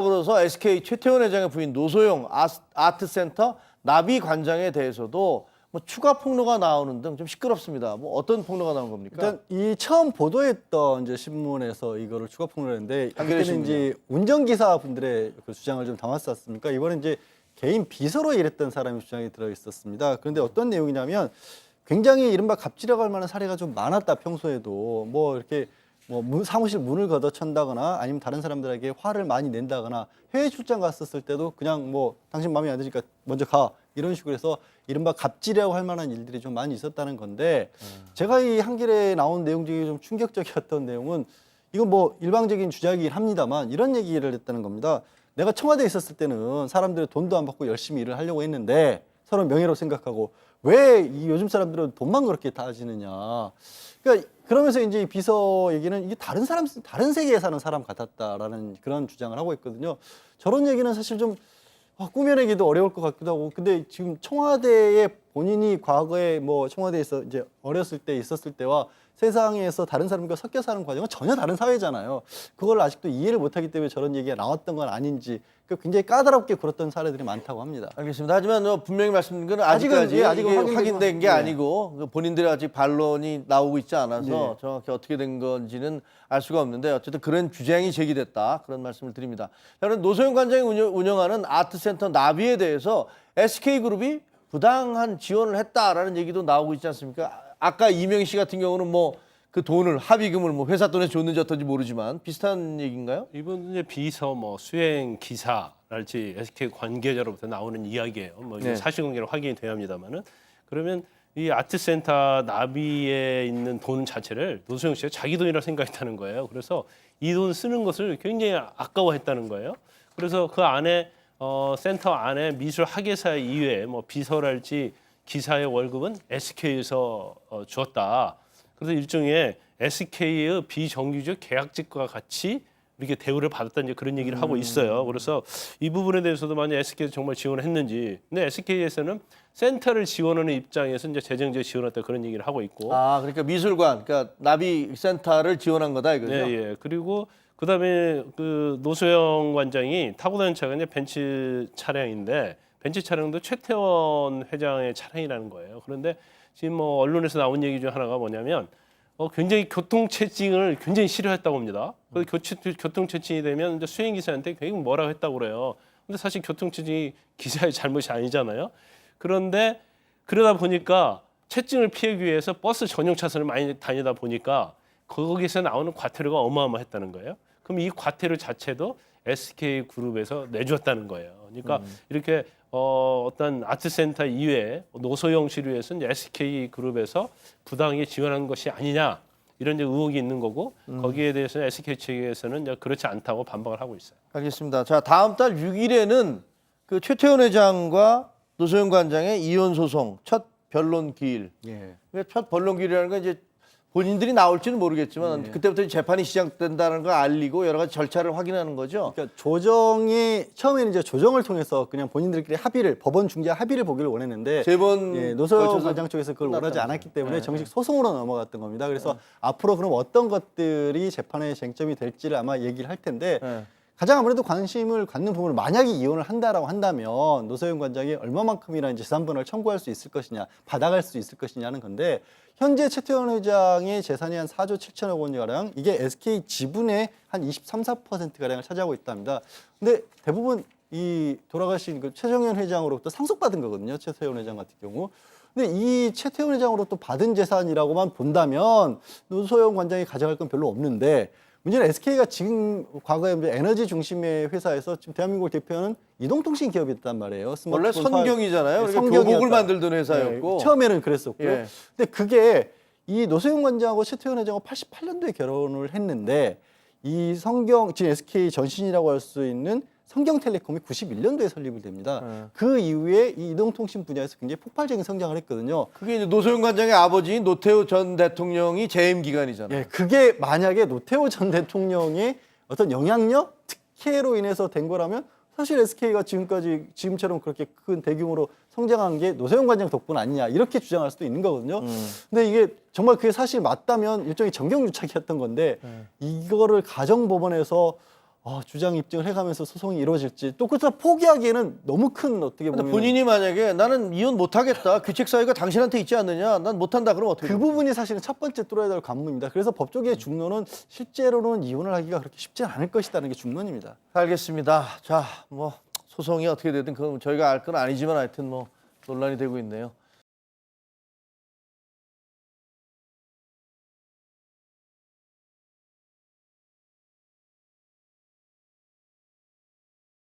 그래서 SK 최태원 회장의 부인 노소영 아트센터 나비 관장에 대해서도 뭐 추가 폭로가 나오는 등 좀 시끄럽습니다. 뭐 어떤 폭로가 나온 겁니까? 일단 이 처음 보도했던 이제 신문에서 이거를 추가 폭로했는데 그때는 이제 운전기사 분들의 그 주장을 좀 담았었습니까? 이번에 이제 개인 비서로 일했던 사람의 주장이 들어 있었습니다. 그런데 어떤 내용이냐면 굉장히 이른바 갑질이라고 할 만한 사례가 좀 많았다. 평소에도 뭐 이렇게 뭐 사무실 문을 걷어찬다거나 아니면 다른 사람들에게 화를 많이 낸다거나 해외 출장 갔었을 때도 그냥 뭐 당신 마음에 안 드니까 먼저 가 이런 식으로 해서 이른바 갑질이라고 할 만한 일들이 좀 많이 있었다는 건데 제가 이 한겨레에 나온 내용 중에 좀 충격적이었던 내용은 이건 뭐 일방적인 주장이긴 합니다만 이런 얘기를 했다는 겁니다. 내가 청와대에 있었을 때는 사람들이 돈도 안 받고 열심히 일을 하려고 했는데 서로 명예로 생각하고 왜 이 요즘 사람들은 돈만 그렇게 따지느냐. 그러니까 그러면서 이제 이 비서 얘기는 이게 다른 세계에 사는 사람 같았다라는 그런 주장을 하고 있거든요. 저런 얘기는 사실 좀 꾸며내기도 어려울 것 같기도 하고. 근데 지금 청와대에 본인이 과거에 뭐 청와대에서 이제 어렸을 때 있었을 때와 세상에서 다른 사람과 섞여 사는 과정은 전혀 다른 사회잖아요. 그걸 아직도 이해를 못하기 때문에 저런 얘기가 나왔던 건 아닌지 굉장히 까다롭게 굴었던 사례들이 많다고 합니다. 알겠습니다. 하지만 분명히 말씀드린 건 아직까지 이게 확인된 게 네. 아니고 본인들이 아직 반론이 나오고 있지 않아서 네. 정확히 어떻게 된 건지는 알 수가 없는데 어쨌든 그런 주장이 제기됐다. 그런 말씀을 드립니다. 자, 그럼 노소영 관장이 운영하는 아트센터 나비에 대해서 SK그룹이 부당한 지원을 했다라는 얘기도 나오고 있지 않습니까? 아까 이명희 씨 같은 경우는 뭐 그 돈을 합의금을 뭐 회사 돈에 줬는지 어떤지 모르지만 비슷한 얘기인가요? 이분 이제 비서 뭐 수행 기사랄지 SK 관계자로부터 나오는 이야기예요. 뭐 이제 네. 사실관계로 확인이 돼야 합니다만은 그러면 이 아트센터 나비에 있는 돈 자체를 노소영 씨가 자기 돈이라 생각했다는 거예요. 그래서 이 돈 쓰는 것을 굉장히 아까워했다는 거예요. 그래서 그 안에 센터 안에 미술 학예사 이외에 뭐 비서랄지 기사의 월급은 SK에서 주었다. 그래서 일종의 SK의 비정규직 계약직과 같이 이렇게 대우를 받았다는 이제 그런 얘기를 하고 있어요. 그래서 이 부분에 대해서도 만약 SK에서 정말 지원을 했는지, 근데 SK에서는 센터를 지원하는 입장에서 이제 재정적 지원했다 그런 얘기를 하고 있고. 아, 그러니까 미술관, 그러니까 나비 센터를 지원한 거다 이거죠? 네, 예. 그리고 그다음에 그 노소영 관장이 타고 다니는 차가 이제 벤츠 차량인데 벤츠 차량도 최태원 회장의 차량이라는 거예요. 그런데 지금 뭐 언론에서 나온 얘기 중 하나가 뭐냐면 굉장히 교통체증을 굉장히 싫어했다고 합니다. 그래서 교통체증이 되면 이제 수행기사한테 굉장히 뭐라고 했다고 그래요. 근데 사실 교통체증이 기사의 잘못이 아니잖아요. 그런데 그러다 보니까 체증을 피하기 위해서 버스 전용 차선을 많이 다니다 보니까 거기서 나오는 과태료가 어마어마했다는 거예요. 그럼 이 과태료 자체도 SK그룹에서 내줬다는 거예요. 그러니까 이렇게 어떤 아트센터 이외에 노소영 씨를 위해서 이제 SK그룹에서 부당하게 지원한 것이 아니냐 이런 이제 의혹이 있는 거고 거기에 대해서는 SK 측에서는 이제 그렇지 않다고 반박을 하고 있어요. 알겠습니다. 자, 다음 달 6일에는 그 최태원 회장과 노소영 관장의 이혼 소송 첫 변론 기일. 예. 그러니까 첫 변론 기일이라는 건 이제 본인들이 나올지는 모르겠지만 그때부터 재판이 시작된다는 걸 알리고 여러 가지 절차를 확인하는 거죠. 그러니까 조정이 처음에는 이제 조정을 통해서 그냥 본인들끼리 합의를 법원 중재 합의를 보기를 원했는데 세 번 노소영 관장 쪽에서 그걸 원하지 않았기 때문에 정식 소송으로 넘어갔던 겁니다. 그래서 앞으로 그럼 어떤 것들이 재판의 쟁점이 될지를 아마 얘기를 할 텐데 가장 아무래도 관심을 갖는 부분을 만약에 이혼을 한다라고 한다면 노소영 관장이 얼마만큼이나 이제 재산분할을 청구할 수 있을 것이냐, 받아갈 수 있을 것이냐는 건데 현재 최태원 회장의 재산이 한 4조 7천억 원가량, 이게 SK 지분의 한 23, 4%가량을 차지하고 있답니다. 근데 대부분 이 돌아가신 그 최정현 회장으로부터 상속받은 거거든요. 최태원 회장 같은 경우. 근데 이 최태원 회장으로부터 받은 재산이라고만 본다면 노소영 관장이 가져갈 건 별로 없는데 문제는 SK가 지금 과거에 에너지 중심의 회사에서 지금 대한민국을 대표하는 이동통신 기업이었단 말이에요. 원래 선경이잖아요. 네, 그러니까 교복을 만들던 회사였고. 네, 처음에는 그랬었고요. 예. 근데 그게 이 노소영 관장하고 최태원 회장하고 88년도에 결혼을 했는데 이 지금 SK 전신이라고 할 수 있는 성경텔레콤이 91년도에 설립이 됩니다. 그 이후에 이 이동통신 분야에서 굉장히 폭발적인 성장을 했거든요. 그게 이제 노소영 관장의 아버지인 노태우 전 대통령이 재임 기간이잖아요. 예, 그게 만약에 노태우 전 대통령의 어떤 영향력, 특혜로 인해서 된 거라면 사실 SK가 지금처럼 그렇게 큰 대규모로 성장한 게 노소영 관장 덕분 아니냐 이렇게 주장할 수도 있는 거거든요. 근데 이게 정말 그게 사실 맞다면 일종의 정경유착이었던 건데 이거를 가정법원에서 주장 입증을 해가면서 소송이 이루어질지 또 그렇다고 포기하기에는 너무 큰 어떻게 근데 보면 본인이 만약에 나는 이혼 못하겠다. 규책 사유가 당신한테 있지 않느냐. 난 못한다. 그럼 어떻게 그 됩니까? 부분이 사실은 첫 번째 뚫어야 될 관문입니다. 그래서 법조계의 중론은 실제로는 이혼을 하기가 그렇게 쉽지 않을 것이라는 게 중론입니다. 알겠습니다. 자, 뭐 소송이 어떻게 되든 그건 저희가 알 건 아니지만 하여튼 뭐 논란이 되고 있네요.